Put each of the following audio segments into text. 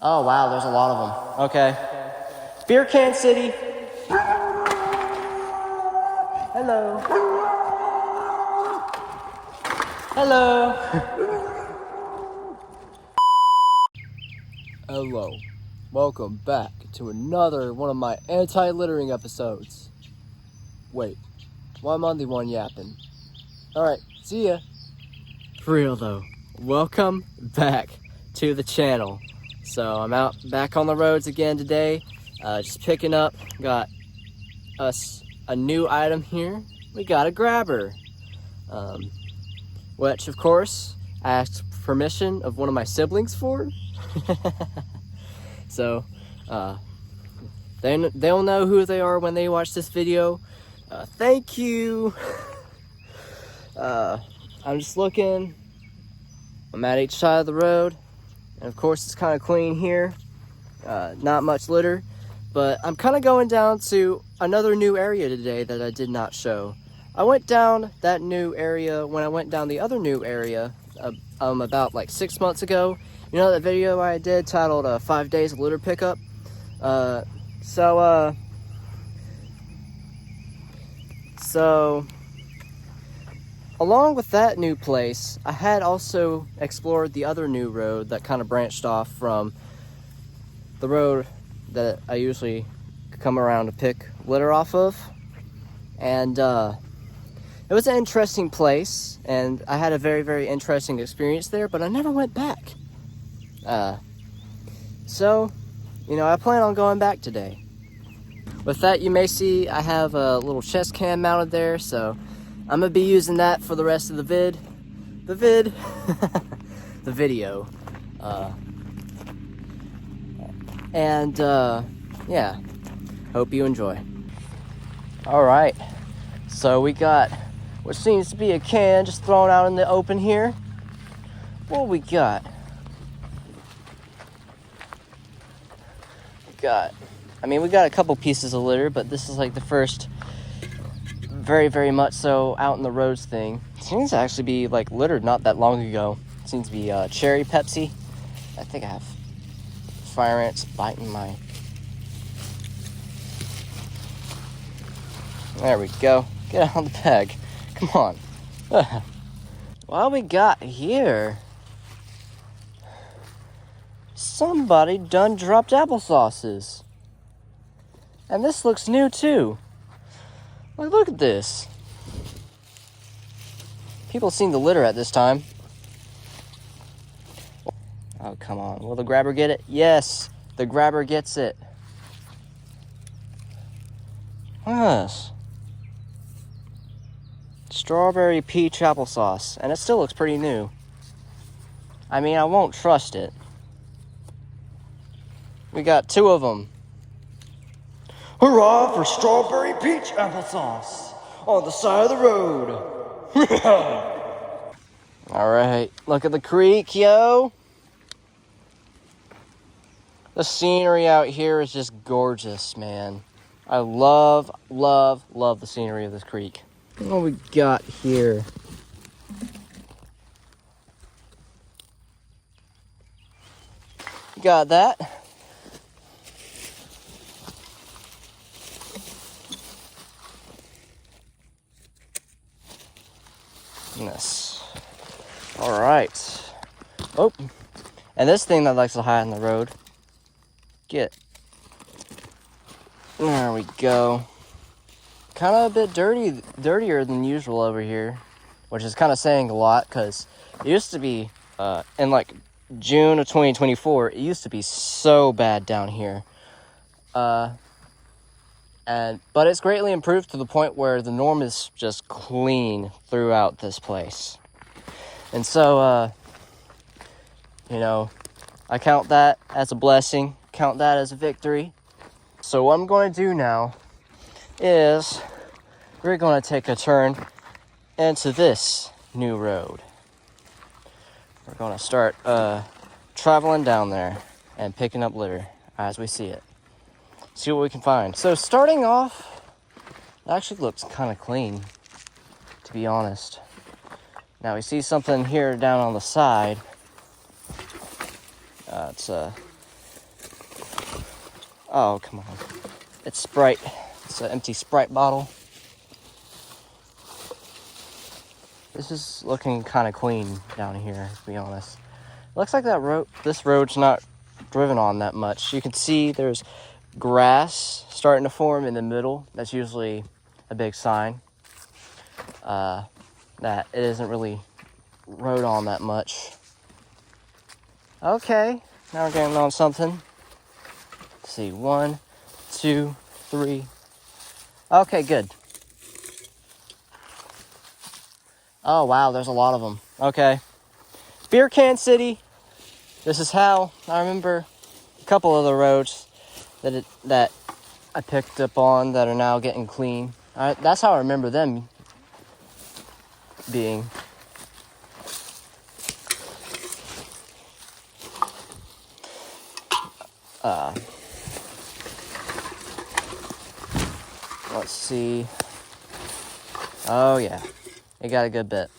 Oh, wow, there's a lot of them. Okay. Beer Can City. Hello. Hello. Hello. Welcome back to another one of my anti-littering episodes. Wait, why am I the one yapping? Alright, see ya. For real though, welcome back to the channel. So I'm out back on the roads again today, just picking up, got us a new item here. We got a grabber, which of course I asked permission of one of my siblings for. So they'll know who they are when they watch this video. Thank you. I'm just looking. I'm at each side of the road, and of course it's kind of clean here. Not much litter, but I'm kind of going down to another new area today that I did not show. I went down that new area when I went down the other new area about like 6 months ago. You know that video I did titled 5 Days of Litter Pickup? So along with that new place, I had also explored the other new road that kind of branched off from the road that I usually come around to pick litter off of. And it was an interesting place, and I had a very, very interesting experience there, but I never went back. So, you know, I plan on going back today. With that, you may see I have a little chest cam mounted there, so I'm gonna be using that for the rest of the video. Yeah, hope you enjoy. All right, so we got what seems to be a can just thrown out in the open here. What we got? We got a couple pieces of litter, but this is like the first very, very much so out in the roads thing. It seems to actually be like littered not that long ago. It seems to be cherry Pepsi. I think I have fire ants biting my... There we go. Get out of the bag. Come on. What we got here? Somebody done dropped applesauces. And this looks new too. Like, look at this. People seem to litter at this time. Oh, come on. Will the grabber get it? Yes, the grabber gets it. Yes. Strawberry peach applesauce. And it still looks pretty new. I mean, I won't trust it. We got 2 of them. Hurrah for strawberry peach applesauce on the side of the road. All right, look at the creek, yo. The scenery out here is just gorgeous, man. I love, love, love the scenery of this creek. What we got here? Got that. Goodness. All right. Oh, and this thing that likes to hide in the road. Get. There we go. Kind of a bit dirtier than usual over here, which is kind of saying a lot because it used to be in like June of 2024. It used to be so bad down here. But it's greatly improved to the point where the norm is just clean throughout this place. And so, you know, I count that as a blessing, count that as a victory. So what I'm going to do now is we're going to take a turn into this new road. We're going to start traveling down there and picking up litter as we see it. See what we can find. So starting off, it actually looks kind of clean, to be honest. Now we see something here down on the side. It's Oh, come on. It's Sprite. It's an empty Sprite bottle. This is looking kind of clean down here, to be honest. Looks like this road's not driven on that much. You can see there's grass starting to form in the middle. That's usually a big sign that it isn't really rode on that much. Okay, now we're getting on something. Let's see, 1, 2, 3. Okay, good. Oh, wow, there's a lot of them. Okay. Beer Can City. This is how I remember a couple of the roads that I picked up on that are now getting clean. That's how I remember them being. Let's see. Oh, yeah. It got a good bit.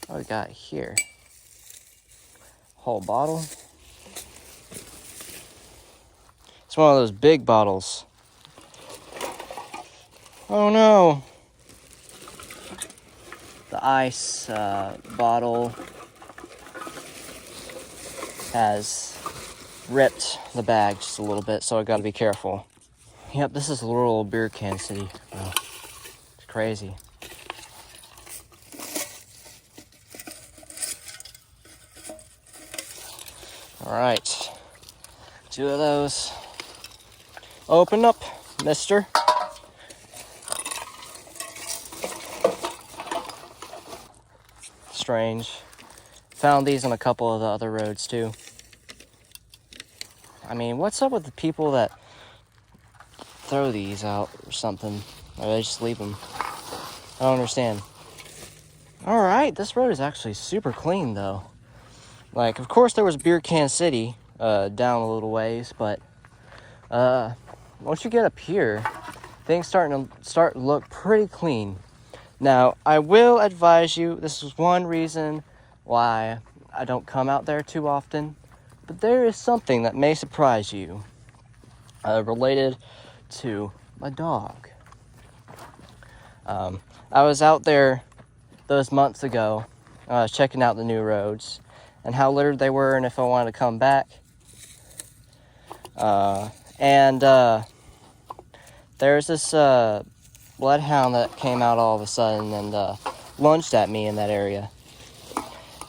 What we got here? Whole bottle. It's one of those big bottles. Oh no! The ice bottle has ripped the bag just a little bit, so I gotta be careful. Yep, this is Rural Beer Can City. Oh, it's crazy. Alright. 2 of those. Open up, mister. Strange. Found these on a couple of the other roads too. I mean, what's up with the people that throw these out or something? Or they just leave them? I don't understand. Alright, this road is actually super clean though. Like, of course there was Beer Can City down a little ways, but once you get up here, things start to look pretty clean. Now, I will advise you, this is one reason why I don't come out there too often, but there is something that may surprise you related to my dog. I was out there those months ago checking out the new roads and how littered they were and if I wanted to come back. There's this bloodhound that came out all of a sudden and lunged at me in that area.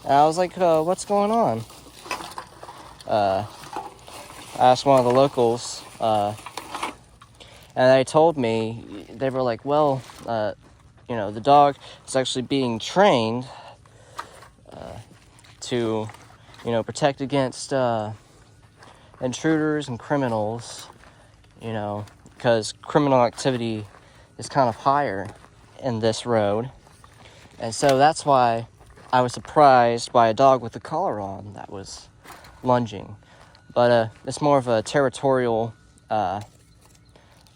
And I was like, what's going on? I asked one of the locals, and they told me, they were like, well, the dog is actually being trained to, protect against intruders and criminals, because criminal activity is kind of higher in this road. And so that's why I was surprised by a dog with a collar on that was lunging. But it's more of a territorial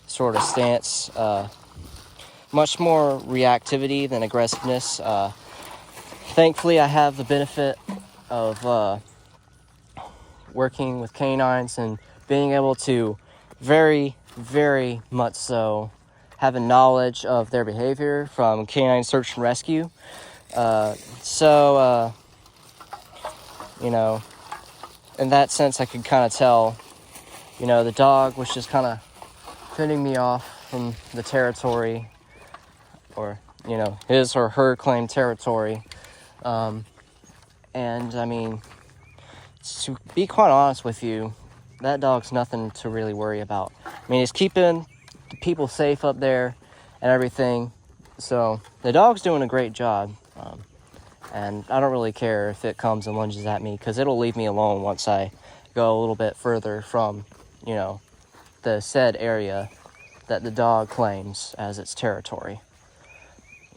sort of stance. Much more reactivity than aggressiveness. Thankfully, I have the benefit of working with canines and being able to very, very much so have a knowledge of their behavior from canine search and rescue. In that sense, I could kind of tell, the dog was just kind of fending me off from the territory or, his or her claimed territory. And I mean, to be quite honest with you, that dog's nothing to really worry about. I mean, he's keeping the people safe up there and everything. So the dog's doing a great job. And I don't really care if it comes and lunges at me because it'll leave me alone once I go a little bit further from, the said area that the dog claims as its territory.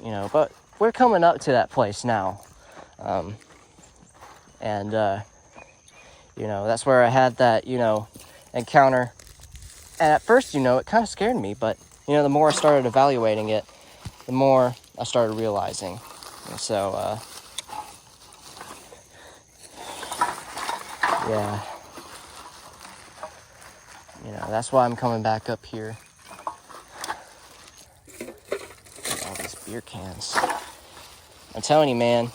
But we're coming up to that place now. That's where I had that, encounter. And at first, it kind of scared me, but, the more I started evaluating it, the more I started realizing. And so, Yeah. You know, that's why I'm coming back up here. All these beer cans. I'm telling you, man,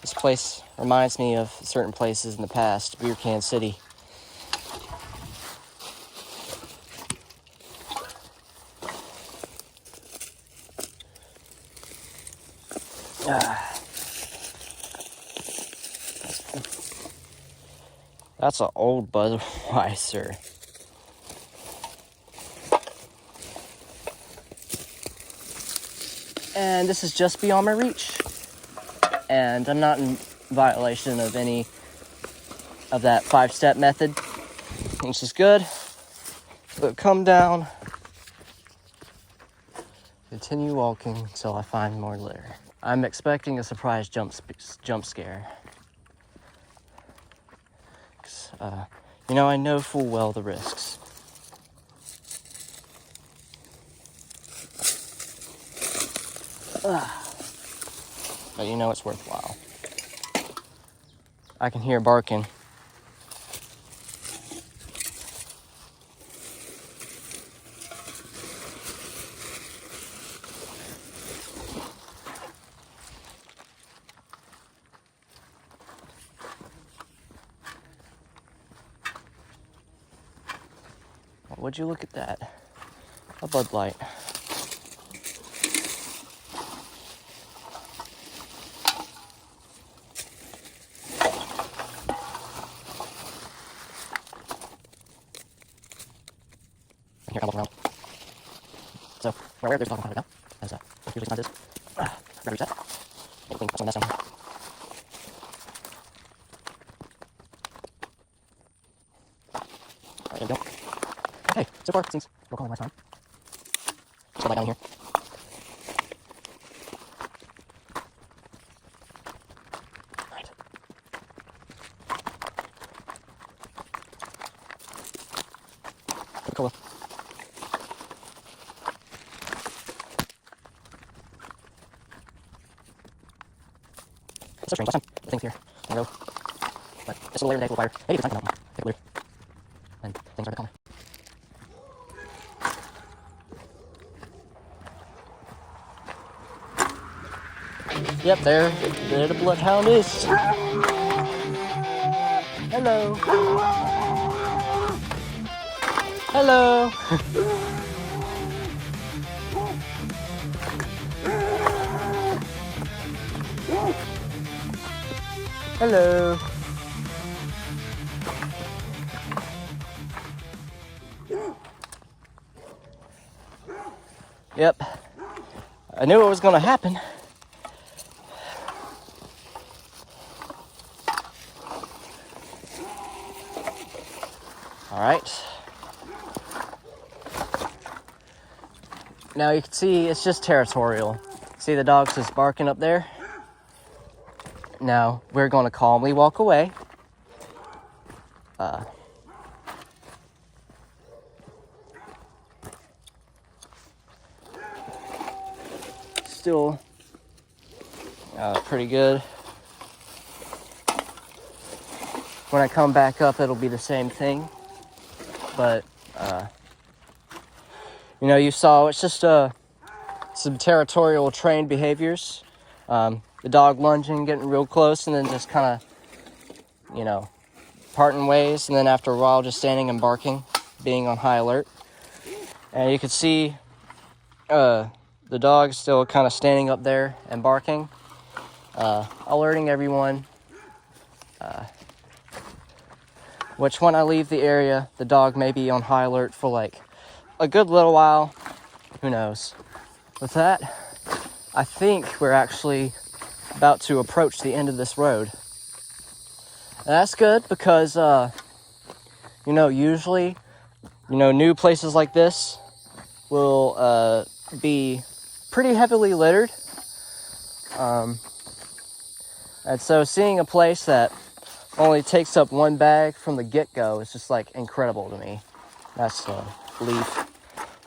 this place reminds me of certain places in the past. Beer Can City. That's an old Budweiser. And this is just beyond my reach. And I'm not in violation of any of that 5-step method, which is good. But come down, continue walking until I find more litter. I'm expecting a surprise jump scare. You know, I know full well the risks. But you know it's worthwhile. I can hear barking. Would you look at that? A Bud Light. Here, I'll walk around. So, where there's talking about it now, as usually sometimes is. Gotta reset. Clean some mess down here. Alright, there we go. Okay, so far, it seems real calm last time. Just go back down here. Alright. Cool. It's so strange. Last time, the thing's here. There we go. But this little layer today will require maybe the time to melt. Take a layer. And things are a bit calmer. Yep, there the bloodhound is. Hello. Hello. Hello. Yep. I knew it was going to happen. All right. Now you can see it's just territorial. See the dog's just barking up there? Now we're going to calmly walk away. Still pretty good. When I come back up, it'll be the same thing. But, you know, you saw it's just some territorial trained behaviors. The dog lunging, getting real close, and then just kind of, you know, parting ways. And then after a while, just standing and barking, being on high alert. And you could see the dog still kind of standing up there and barking, alerting everyone. Which when I leave the area, the dog may be on high alert for like a good little while. Who knows? With that, I think we're actually about to approach the end of this road. And that's good because, you know, usually, you know, new places like this will be pretty heavily littered. And so seeing a place that only takes up one bag from the get-go is just like incredible to me. That's a leaf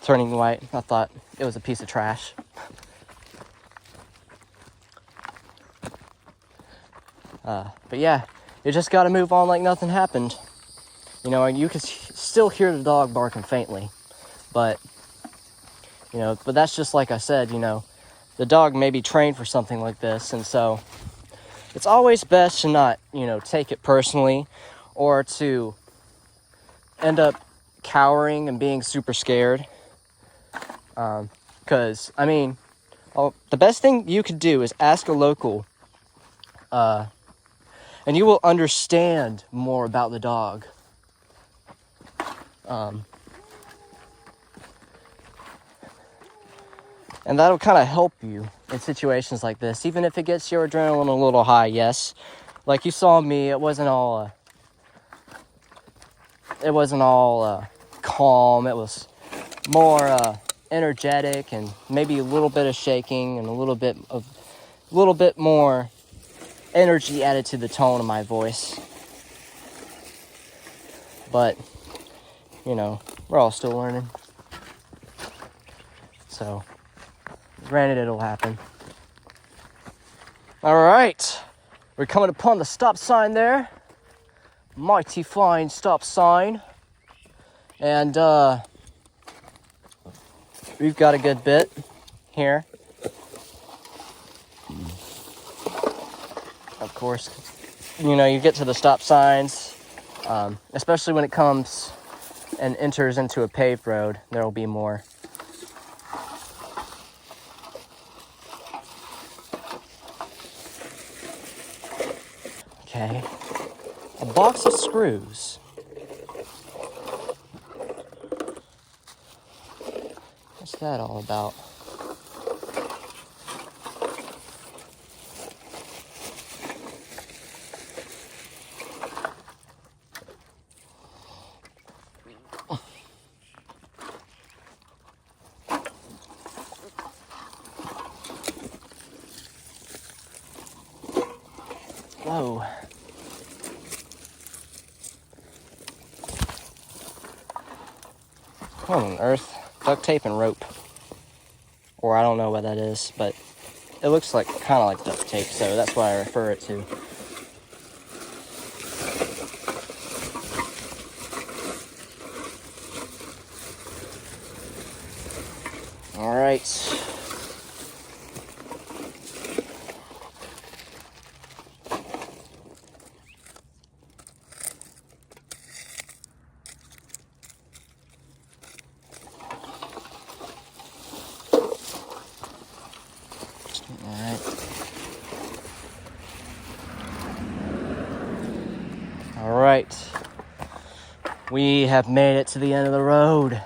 turning white. I thought it was a piece of trash. But yeah, you just got to move on like nothing happened. You know, you can still hear the dog barking faintly, but, you know, but that's just like I said, you know, the dog may be trained for something like this, and so it's always best to not, you know, take it personally or to end up cowering and being super scared. Because, I mean, the best thing you could do is ask a local, and you will understand more about the dog. And that'll kind of help you in situations like this, even if it gets your adrenaline a little high, yes. Like you saw me, it wasn't all calm. It was more energetic, and maybe a little bit of shaking and a little bit more energy added to the tone of my voice. But, you know, we're all still learning. So, granted, it'll happen. All right, we're coming upon the stop sign there. Mighty fine stop sign. And we've got a good bit here. Of course, you know, you get to the stop signs, especially when it comes and enters into a paved road, there will be more. Okay, a box of screws. What's that all about? Whoa. What on earth? Duct tape and rope. Or I don't know what that is, but it looks like kind of like duct tape, so that's what I refer it to. All right. All right. We have made it to the end of the road.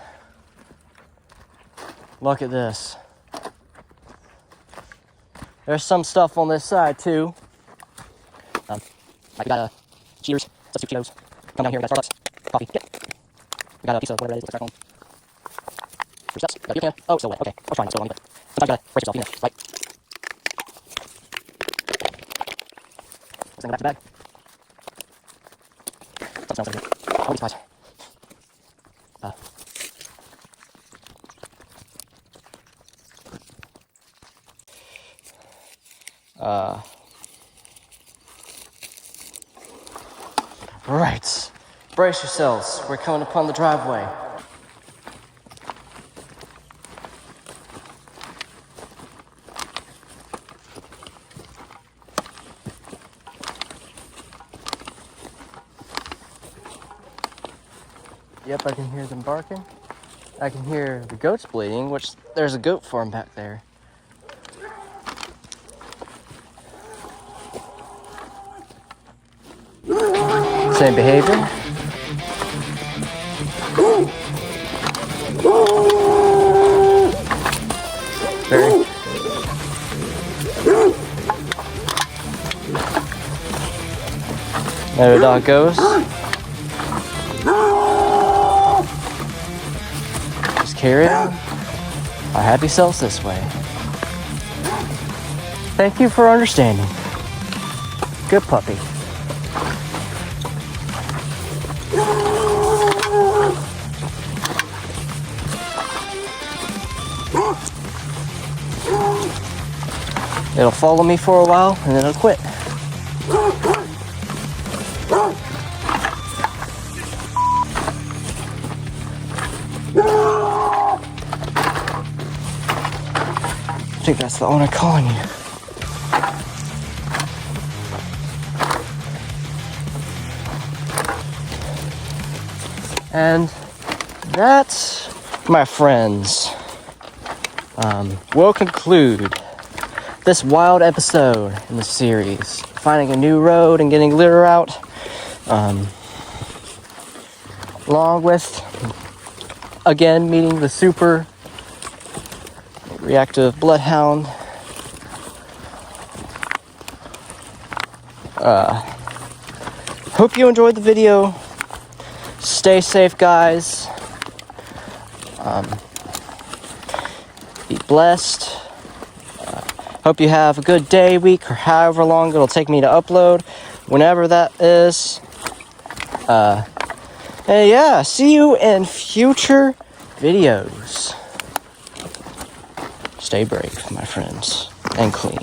Look at this. There's some stuff on this side too. Like we got a Cheers, substitute Cheetos. Come down here, we got Starbucks, coffee. Yep. We got a piece of whatever that is. Let's start home. Three steps. Got a beer can. Oh, so wet. Okay, I was trying so long, but sometimes you gotta brace yourself, you know, right? Let's go back to the bag. Something smells like it. I won't be surprised. Right. Brace yourselves. We're coming upon the driveway. Yep, I can hear them barking. I can hear the goats bleating, which there's a goat farm back there. Same behavior. Very. There the dog goes. Just carry on our happy selves this way. Thank you for understanding. Good puppy. It'll follow me for a while and then it'll quit. think that's the owner calling you. And that, my friends, will conclude this wild episode in the series. Finding a new road and getting litter out. Along with, again, meeting the super reactive bloodhound. Hope you enjoyed the video. Stay safe, guys. Be blessed. Hope you have a good day, week, or however long it'll take me to upload. Whenever that is. And yeah, see you in future videos. Stay brave, my friends, and clean.